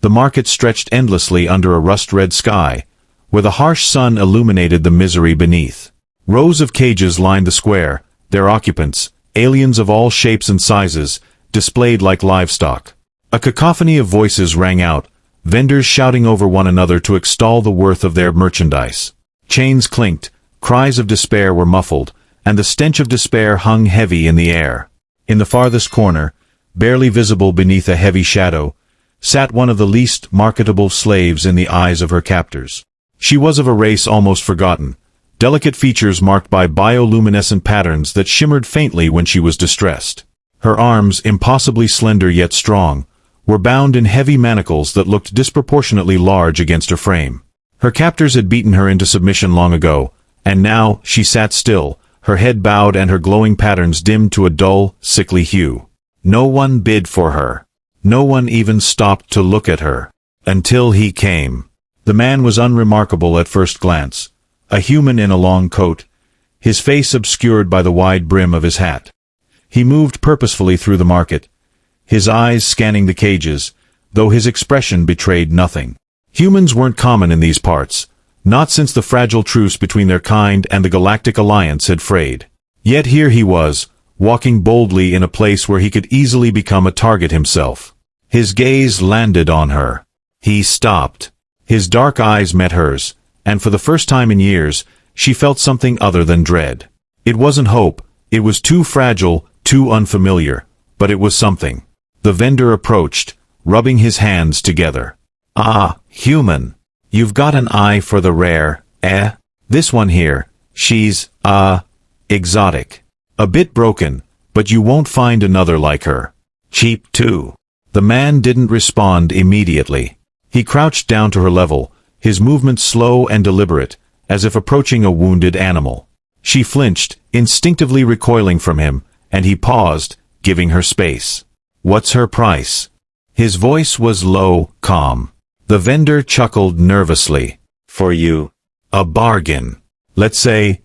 The market stretched endlessly under a rust-red sky, where the harsh sun illuminated the misery beneath. Rows of cages lined the square, their occupants, aliens of all shapes and sizes, displayed like livestock. A cacophony of voices rang out, vendors shouting over one another to extol the worth of their merchandise. Chains clinked, cries of despair were muffled, and the stench of despair hung heavy in the air. In the farthest corner, barely visible beneath a heavy shadow, sat one of the least marketable slaves in the eyes of her captors. She was of a race almost forgotten, delicate features marked by bioluminescent patterns that shimmered faintly when she was distressed. Her arms, impossibly slender yet strong, were bound in heavy manacles that looked disproportionately large against her frame. Her captors had beaten her into submission long ago, and now she sat still, her head bowed and her glowing patterns dimmed to a dull, sickly hue. No one bid for her. No one even stopped to look at her. Until he came. The man was unremarkable at first glance. A human in a long coat, his face obscured by the wide brim of his hat. He moved purposefully through the market, his eyes scanning the cages, though his expression betrayed nothing. Humans weren't common in these parts, not since the fragile truce between their kind and the Galactic Alliance had frayed. Yet here he was, walking boldly in a place where he could easily become a target himself. His gaze landed on her. He stopped. His dark eyes met hers, and for the first time in years, she felt something other than dread. It wasn't hope, it was too fragile, too unfamiliar, but it was something. The vendor approached, rubbing his hands together. "Ah, human. You've got an eye for the rare, eh? This one here, she's, exotic. A bit broken, but you won't find another like her. Cheap too." The man didn't respond immediately. He crouched down to her level, his movements slow and deliberate, as if approaching a wounded animal. She flinched, instinctively recoiling from him, and he paused, giving her space. "What's her price?" His voice was low, calm. The vendor chuckled nervously. "For you. A bargain. Let's say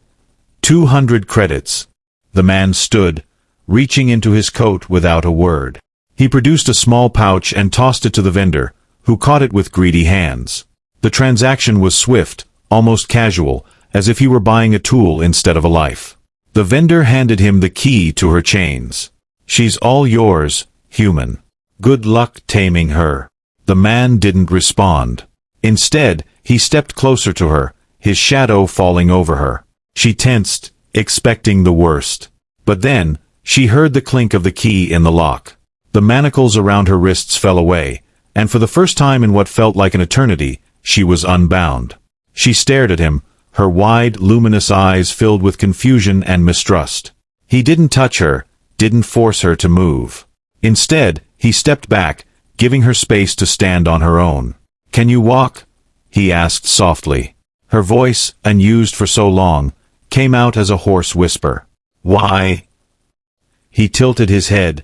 200 credits. The man stood, reaching into his coat without a word. He produced a small pouch and tossed it to the vendor, who caught it with greedy hands. The transaction was swift, almost casual, as if he were buying a tool instead of a life. The vendor handed him the key to her chains. "She's all yours, human. Good luck taming her." The man didn't respond. Instead, he stepped closer to her, his shadow falling over her. She tensed, expecting the worst. But then, she heard the clink of the key in the lock. The manacles around her wrists fell away, and for the first time in what felt like an eternity, she was unbound. She stared at him, her wide, luminous eyes filled with confusion and mistrust. He didn't touch her, didn't force her to move. Instead, he stepped back, giving her space to stand on her own. "Can you walk?" he asked softly. Her voice, unused for so long, came out as a hoarse whisper. "Why?" He tilted his head,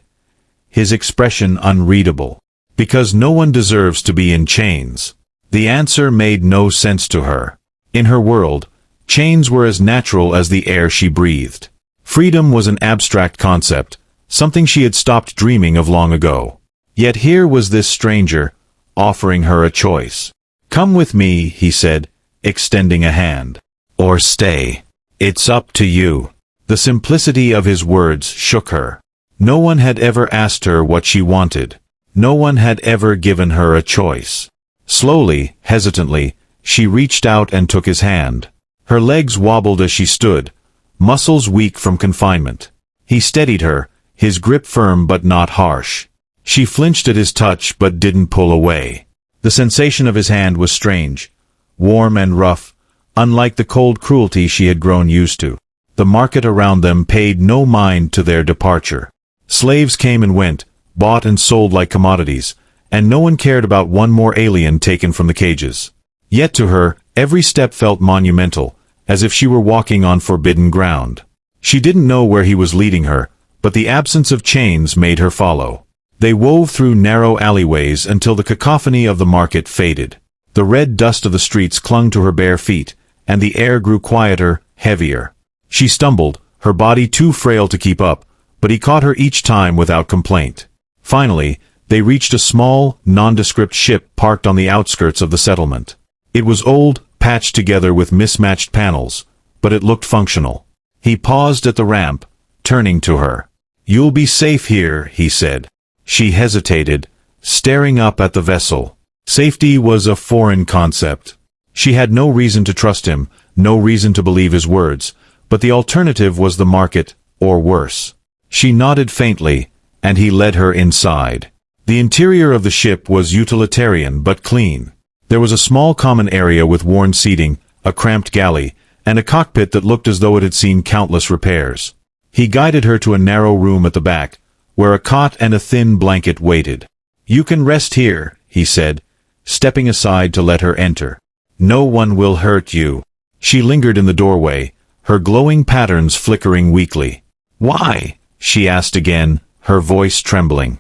his expression unreadable. "Because no one deserves to be in chains." The answer made no sense to her. In her world, chains were as natural as the air she breathed. Freedom was an abstract concept, something she had stopped dreaming of long ago. Yet here was this stranger, offering her a choice. "Come with me," he said, extending a hand. "Or stay. It's up to you." The simplicity of his words shook her. No one had ever asked her what she wanted. No one had ever given her a choice. Slowly, hesitantly, she reached out and took his hand. Her legs wobbled as she stood, muscles weak from confinement. He steadied her, his grip firm but not harsh. She flinched at his touch but didn't pull away. The sensation of his hand was strange, warm and rough, unlike the cold cruelty she had grown used to. The market around them paid no mind to their departure. Slaves came and went, bought and sold like commodities, and no one cared about one more alien taken from the cages. Yet to her, every step felt monumental, as if she were walking on forbidden ground. She didn't know where he was leading her, but the absence of chains made her follow. They wove through narrow alleyways until the cacophony of the market faded. The red dust of the streets clung to her bare feet, and the air grew quieter, heavier. She stumbled, her body too frail to keep up, but he caught her each time without complaint. Finally, They reached a small, nondescript ship parked on the outskirts of the settlement. It was old, patched together with mismatched panels, but it looked functional. He paused at the ramp, turning to her. "You'll be safe here," he said. She hesitated, staring up at the vessel. Safety was a foreign concept. She had no reason to trust him, no reason to believe his words, but the alternative was the market, or worse. She nodded faintly, and he led her inside. The interior of the ship was utilitarian but clean. There was a small common area with worn seating, a cramped galley, and a cockpit that looked as though it had seen countless repairs. He guided her to a narrow room at the back, where a cot and a thin blanket waited. "You can rest here," he said, stepping aside to let her enter. "No one will hurt you." She lingered in the doorway, her glowing patterns flickering weakly. "Why?" she asked again, her voice trembling.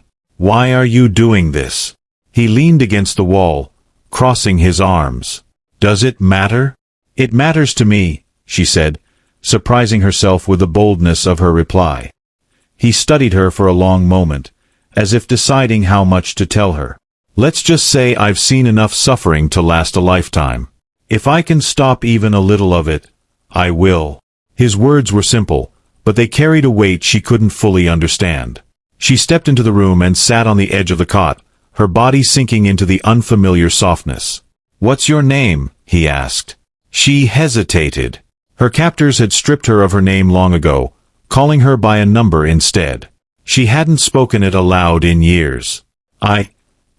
"Why are you doing this?" He leaned against the wall, crossing his arms. "Does it matter?" "It matters to me," she said, surprising herself with the boldness of her reply. He studied her for a long moment, as if deciding how much to tell her. "Let's just say I've seen enough suffering to last a lifetime. If I can stop even a little of it, I will." His words were simple, but they carried a weight she couldn't fully understand. She stepped into the room and sat on the edge of the cot, her body sinking into the unfamiliar softness. "What's your name?" he asked. She hesitated. Her captors had stripped her of her name long ago, calling her by a number instead. She hadn't spoken it aloud in years. "I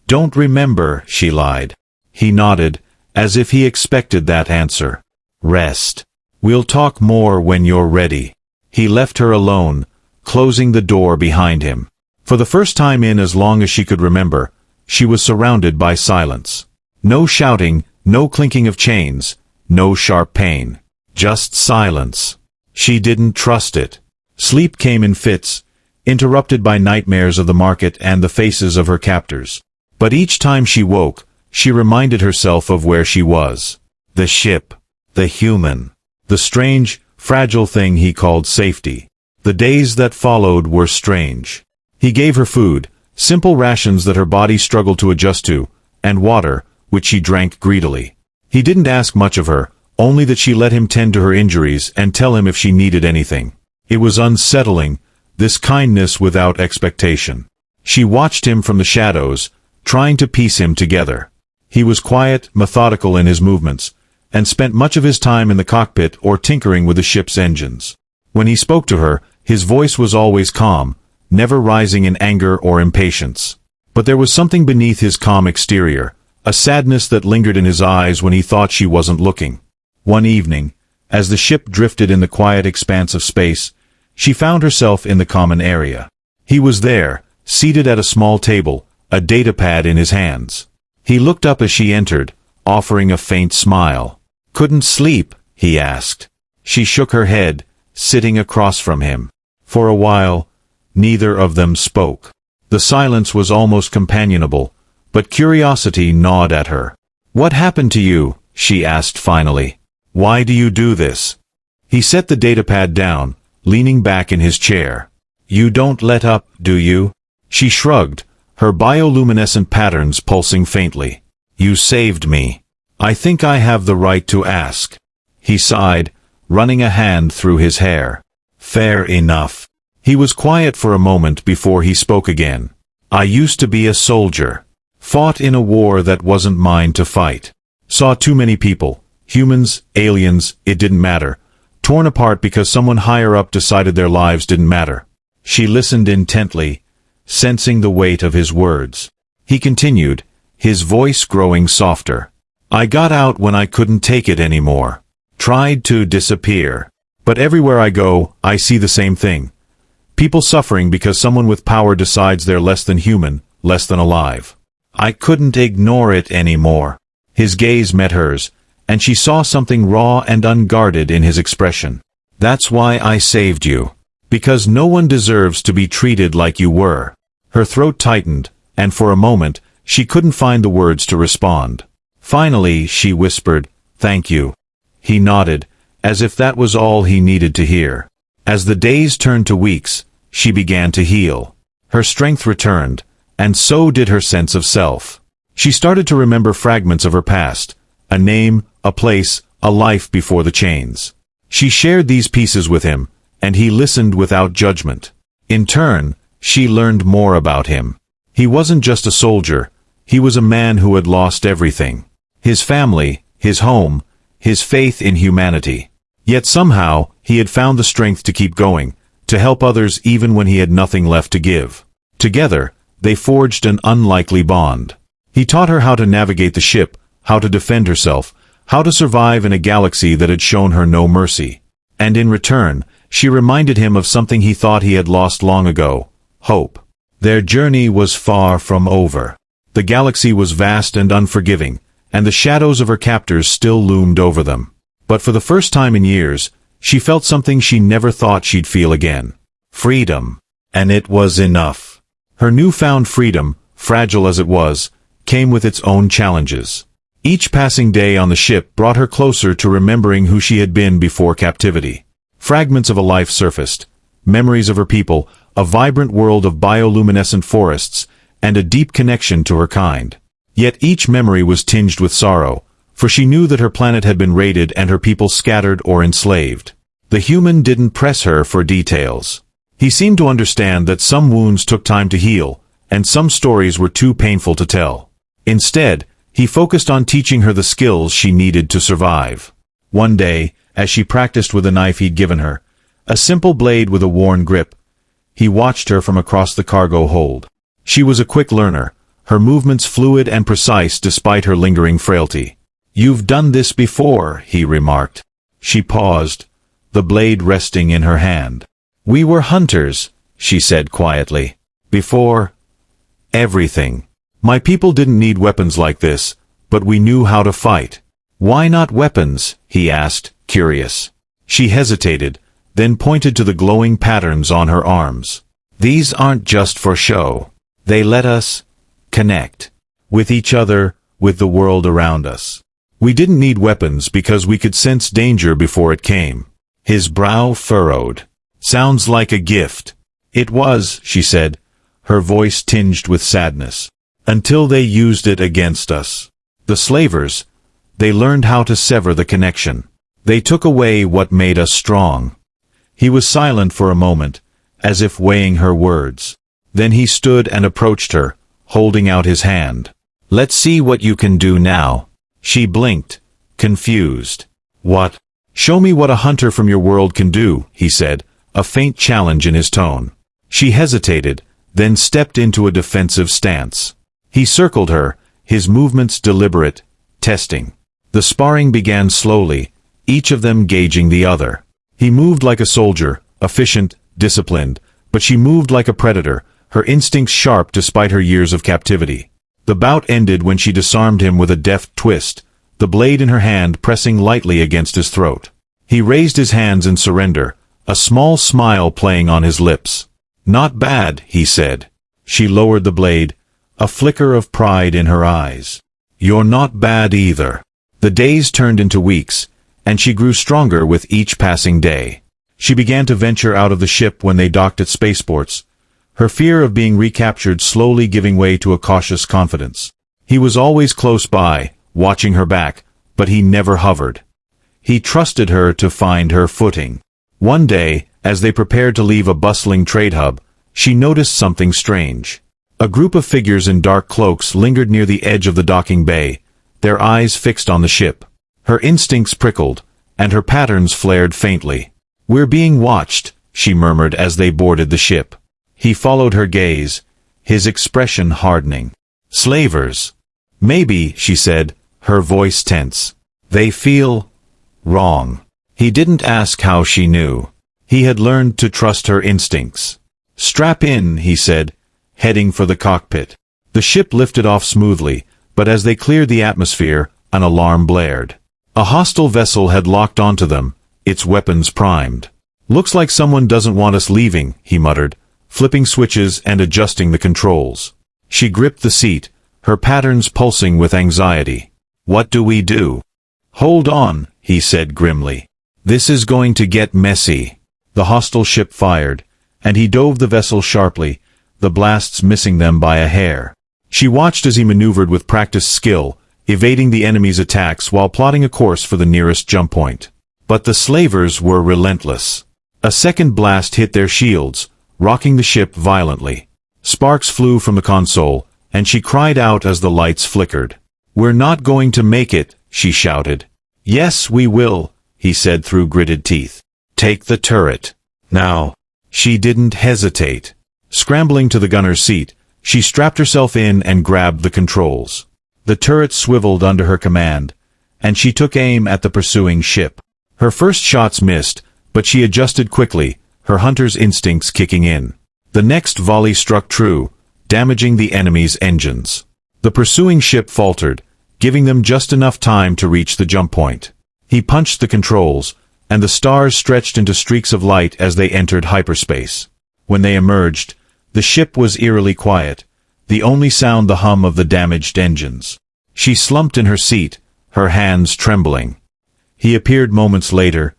don't remember," she lied. He nodded, as if he expected that answer. "Rest. We'll talk more when you're ready." He left her alone, closing the door behind him. For the first time in as long as she could remember, she was surrounded by silence. No shouting, no clinking of chains, no sharp pain. Just silence. She didn't trust it. Sleep came in fits, interrupted by nightmares of the market and the faces of her captors. But each time she woke, she reminded herself of where she was. The ship. The human. The strange, fragile thing he called safety. The days that followed were strange. He gave her food, simple rations that her body struggled to adjust to, and water, which she drank greedily. He didn't ask much of her, only that she let him tend to her injuries and tell him if she needed anything. It was unsettling, this kindness without expectation. She watched him from the shadows, trying to piece him together. He was quiet, methodical in his movements, and spent much of his time in the cockpit or tinkering with the ship's engines. When he spoke to her, his voice was always calm, never rising in anger or impatience. But there was something beneath his calm exterior, a sadness that lingered in his eyes when he thought she wasn't looking. One evening, as the ship drifted in the quiet expanse of space, she found herself in the common area. He was there, seated at a small table, a datapad in his hands. He looked up as she entered, offering a faint smile. "Couldn't sleep?" he asked. She shook her head, sitting across from him. For a while, neither of them spoke. The silence was almost companionable, but curiosity gnawed at her. "What happened to you?" she asked finally. "Why do you do this?" He set the datapad down, leaning back in his chair. "You don't let up, do you?" She shrugged, her bioluminescent patterns pulsing faintly. "You saved me. I think I have the right to ask." He sighed, running a hand through his hair. "Fair enough." He was quiet for a moment before he spoke again. "I used to be a soldier. Fought in a war that wasn't mine to fight. Saw too many people, humans, aliens, it didn't matter, torn apart because someone higher up decided their lives didn't matter." She listened intently, sensing the weight of his words. He continued, his voice growing softer. "I got out when I couldn't take it anymore. Tried to disappear. But everywhere I go, I see the same thing. People suffering because someone with power decides they're less than human, less than alive. I couldn't ignore it anymore." His gaze met hers, and she saw something raw and unguarded in his expression. "That's why I saved you. Because no one deserves to be treated like you were." Her throat tightened, and for a moment, she couldn't find the words to respond. Finally, she whispered, "Thank you." He nodded, as if that was all he needed to hear. As the days turned to weeks, she began to heal. Her strength returned, and so did her sense of self. She started to remember fragments of her past, a name, a place, a life before the chains. She shared these pieces with him, and he listened without judgment. In turn, she learned more about him. He wasn't just a soldier, he was a man who had lost everything. His family, his home, his faith in humanity. Yet somehow, he had found the strength to keep going, to help others even when he had nothing left to give. Together, they forged an unlikely bond. He taught her how to navigate the ship, how to defend herself, how to survive in a galaxy that had shown her no mercy. And in return, she reminded him of something he thought he had lost long ago: hope. Their journey was far from over. The galaxy was vast and unforgiving, and the shadows of her captors still loomed over them. But for the first time in years, she felt something she never thought she'd feel again. Freedom. And it was enough. Her newfound freedom, fragile as it was, came with its own challenges. Each passing day on the ship brought her closer to remembering who she had been before captivity. Fragments of a life surfaced, memories of her people, a vibrant world of bioluminescent forests, and a deep connection to her kind. Yet each memory was tinged with sorrow, for she knew that her planet had been raided and her people scattered or enslaved. The human didn't press her for details. He seemed to understand that some wounds took time to heal, and some stories were too painful to tell. Instead, he focused on teaching her the skills she needed to survive. One day, as she practiced with a knife he'd given her, a simple blade with a worn grip, he watched her from across the cargo hold. She was a quick learner, her movements fluid and precise despite her lingering frailty. "You've done this before," he remarked. She paused, the blade resting in her hand. "We were hunters," she said quietly. "Before everything. My people didn't need weapons like this, but we knew how to fight." "Why not weapons?" he asked, curious. She hesitated, then pointed to the glowing patterns on her arms. "These aren't just for show. They let us connect with each other, with the world around us. We didn't need weapons because we could sense danger before it came." His brow furrowed. "Sounds like a gift." "It was," she said, her voice tinged with sadness. "Until they used it against us. The slavers, they learned how to sever the connection. They took away what made us strong." He was silent for a moment, as if weighing her words. Then he stood and approached her, holding out his hand. "Let's see what you can do now." She blinked, confused. "What?" "Show me what a hunter from your world can do," he said, a faint challenge in his tone. She hesitated, then stepped into a defensive stance. He circled her, his movements deliberate, testing. The sparring began slowly, each of them gauging the other. He moved like a soldier, efficient, disciplined, but she moved like a predator, her instincts sharp despite her years of captivity. The bout ended when she disarmed him with a deft twist, the blade in her hand pressing lightly against his throat. He raised his hands in surrender, a small smile playing on his lips. "Not bad," he said. She lowered the blade, a flicker of pride in her eyes. "You're not bad either." The days turned into weeks, and she grew stronger with each passing day. She began to venture out of the ship when they docked at spaceports, her fear of being recaptured slowly giving way to a cautious confidence. He was always close by, watching her back, but he never hovered. He trusted her to find her footing. One day, as they prepared to leave a bustling trade hub, she noticed something strange. A group of figures in dark cloaks lingered near the edge of the docking bay, their eyes fixed on the ship. Her instincts prickled, and her patterns flared faintly. "We're being watched," she murmured as they boarded the ship. He followed her gaze, his expression hardening. "Slavers." "Maybe," she said, her voice tense. "They feel wrong." He didn't ask how she knew. He had learned to trust her instincts. "Strap in," he said, heading for the cockpit. The ship lifted off smoothly, but as they cleared the atmosphere, an alarm blared. A hostile vessel had locked onto them, its weapons primed. "Looks like someone doesn't want us leaving," he muttered, flipping switches and adjusting the controls. She gripped the seat, her patterns pulsing with anxiety. "What do we do?" "Hold on," he said grimly. "This is going to get messy." The hostile ship fired, and he dove the vessel sharply, the blasts missing them by a hair. She watched as he maneuvered with practiced skill, evading the enemy's attacks while plotting a course for the nearest jump point. But the slavers were relentless. A second blast hit their shields, rocking the ship violently. Sparks flew from the console, and she cried out as the lights flickered. "We're not going to make it," she shouted. "Yes, we will," he said through gritted teeth. "Take the turret. Now." She didn't hesitate. Scrambling to the gunner's seat, she strapped herself in and grabbed the controls. The turret swiveled under her command, and she took aim at the pursuing ship. Her first shots missed, but she adjusted quickly, her hunter's instincts kicking in. The next volley struck true, damaging the enemy's engines. The pursuing ship faltered, giving them just enough time to reach the jump point. He punched the controls, and the stars stretched into streaks of light as they entered hyperspace. When they emerged, the ship was eerily quiet, the only sound the hum of the damaged engines. She slumped in her seat, her hands trembling. He appeared moments later,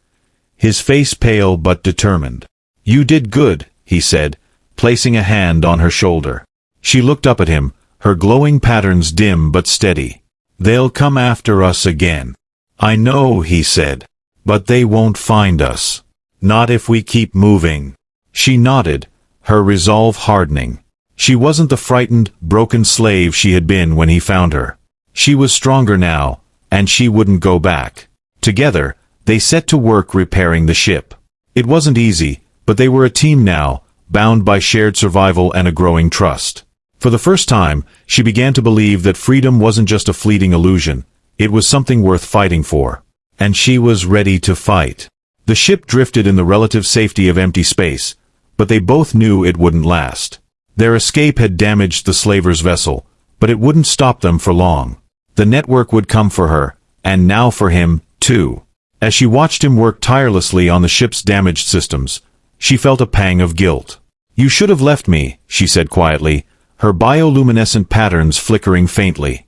his face pale but determined. "You did good," he said, placing a hand on her shoulder. She looked up at him, her glowing patterns dim but steady. "They'll come after us again." "I know," he said. "But they won't find us. Not if we keep moving." She nodded, her resolve hardening. She wasn't the frightened, broken slave she had been when he found her. She was stronger now, and she wouldn't go back. Together, they set to work repairing the ship. It wasn't easy, but they were a team now, bound by shared survival and a growing trust. For the first time, she began to believe that freedom wasn't just a fleeting illusion, it was something worth fighting for. And she was ready to fight. The ship drifted in the relative safety of empty space, but they both knew it wouldn't last. Their escape had damaged the slaver's vessel, but it wouldn't stop them for long. The network would come for her, and now for him, too. As she watched him work tirelessly on the ship's damaged systems, she felt a pang of guilt. "You should have left me," she said quietly, her bioluminescent patterns flickering faintly.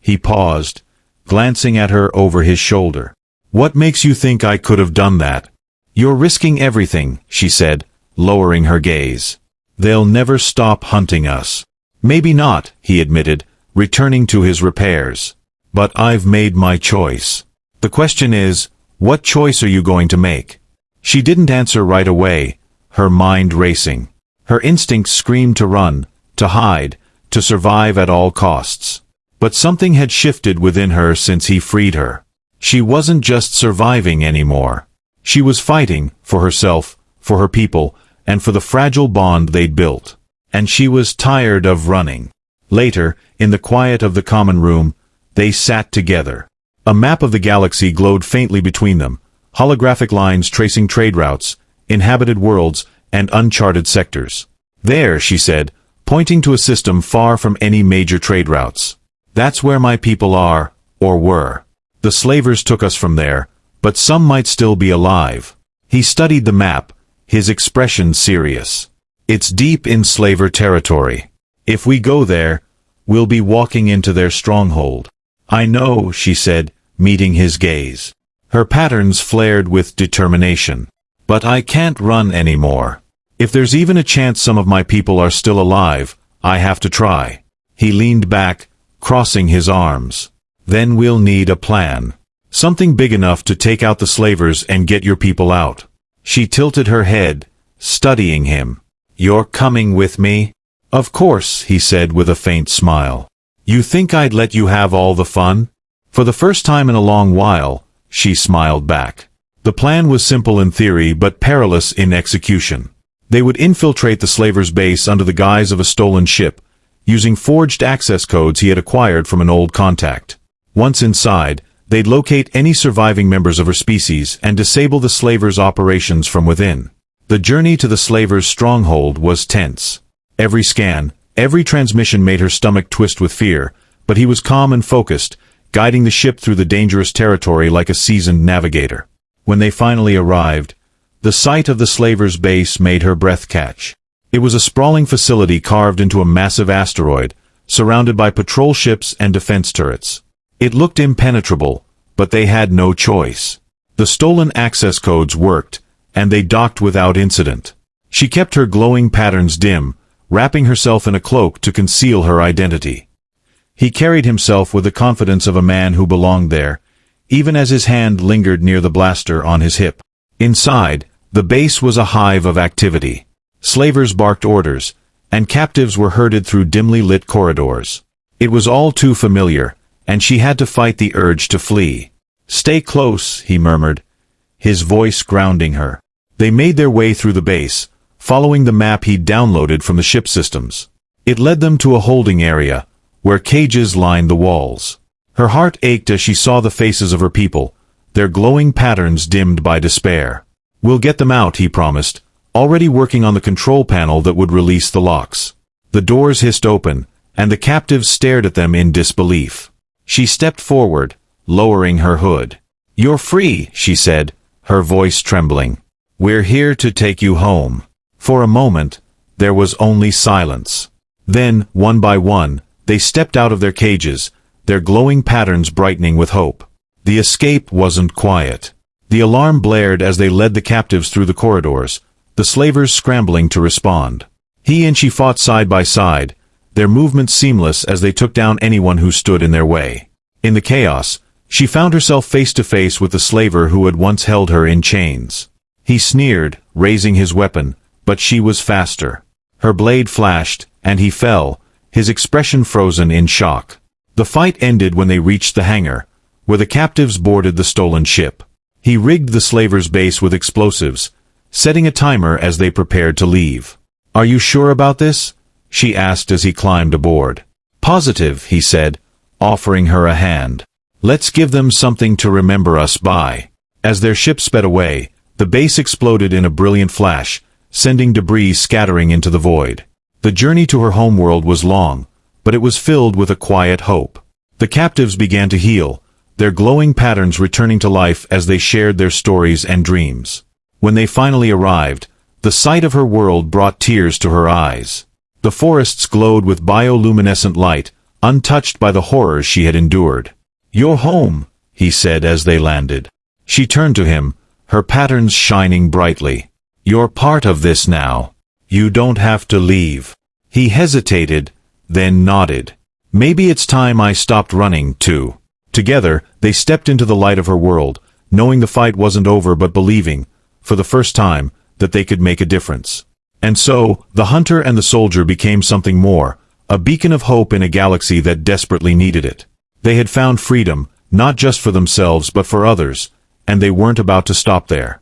He paused, glancing at her over his shoulder. "What makes you think I could have done that?" "You're risking everything," she said, lowering her gaze. "They'll never stop hunting us." "Maybe not," he admitted, returning to his repairs. "But I've made my choice. The question is, what choice are you going to make?" She didn't answer right away, her mind racing. Her instincts screamed to run, to hide, to survive at all costs. But something had shifted within her since he freed her. She wasn't just surviving anymore. She was fighting, for herself, for her people, and for the fragile bond they'd built. And she was tired of running. Later, in the quiet of the common room, they sat together. A map of the galaxy glowed faintly between them, holographic lines tracing trade routes, inhabited worlds, and uncharted sectors. "There," she said, pointing to a system far from any major trade routes. "That's where my people are, or were. The slavers took us from there, but some might still be alive." He studied the map, his expression serious. "It's deep in slaver territory. If we go there, we'll be walking into their stronghold." "I know," she said, meeting his gaze. Her patterns flared with determination. "But I can't run anymore. If there's even a chance some of my people are still alive, I have to try." He leaned back, crossing his arms. "Then we'll need a plan. Something big enough to take out the slavers and get your people out." She tilted her head, studying him. "You're coming with me?" "Of course," he said with a faint smile. "You think I'd let you have all the fun?" For the first time in a long while, she smiled back. The plan was simple in theory but perilous in execution. They would infiltrate the slavers' base under the guise of a stolen ship, using forged access codes he had acquired from an old contact. Once inside, they'd locate any surviving members of her species and disable the slavers' operations from within. The journey to the slavers' stronghold was tense. Every scan, every transmission made her stomach twist with fear, but he was calm and focused, guiding the ship through the dangerous territory like a seasoned navigator. When they finally arrived, the sight of the slavers' base made her breath catch. It was a sprawling facility carved into a massive asteroid, surrounded by patrol ships and defense turrets. It looked impenetrable, but they had no choice. The stolen access codes worked, and they docked without incident. She kept her glowing patterns dim, wrapping herself in a cloak to conceal her identity. He carried himself with the confidence of a man who belonged there, even as his hand lingered near the blaster on his hip. Inside, the base was a hive of activity. Slavers barked orders, and captives were herded through dimly lit corridors. It was all too familiar, and she had to fight the urge to flee. "Stay close," he murmured, his voice grounding her. They made their way through the base, following the map he'd downloaded from the ship systems. It led them to a holding area, where cages lined the walls. Her heart ached as she saw the faces of her people, their glowing patterns dimmed by despair. "We'll get them out," he promised, already working on the control panel that would release the locks. The doors hissed open, and the captives stared at them in disbelief. She stepped forward, lowering her hood. "You're free," she said, her voice trembling. "We're here to take you home." For a moment, there was only silence. Then, one by one, they stepped out of their cages, their glowing patterns brightening with hope. The escape wasn't quiet. The alarm blared as they led the captives through the corridors, the slavers scrambling to respond. He and she fought side by side, their movements seamless as they took down anyone who stood in their way. In the chaos, she found herself face to face with the slaver who had once held her in chains. He sneered, raising his weapon, but she was faster. Her blade flashed, and he fell, his expression frozen in shock. The fight ended when they reached the hangar, where the captives boarded the stolen ship. He rigged the slaver's base with explosives, setting a timer as they prepared to leave. "Are you sure about this?" she asked as he climbed aboard. "Positive," he said, offering her a hand. "Let's give them something to remember us by." As their ship sped away, the base exploded in a brilliant flash, sending debris scattering into the void. The journey to her homeworld was long, but it was filled with a quiet hope. The captives began to heal, their glowing patterns returning to life as they shared their stories and dreams. When they finally arrived, the sight of her world brought tears to her eyes. The forests glowed with bioluminescent light, untouched by the horrors she had endured. "You're home," he said as they landed. She turned to him, her patterns shining brightly. "You're part of this now. You don't have to leave." He hesitated, then nodded. "Maybe it's time I stopped running, too." Together, they stepped into the light of her world, knowing the fight wasn't over but believing, for the first time, that they could make a difference. And so, the hunter and the soldier became something more, a beacon of hope in a galaxy that desperately needed it. They had found freedom, not just for themselves but for others, and they weren't about to stop there.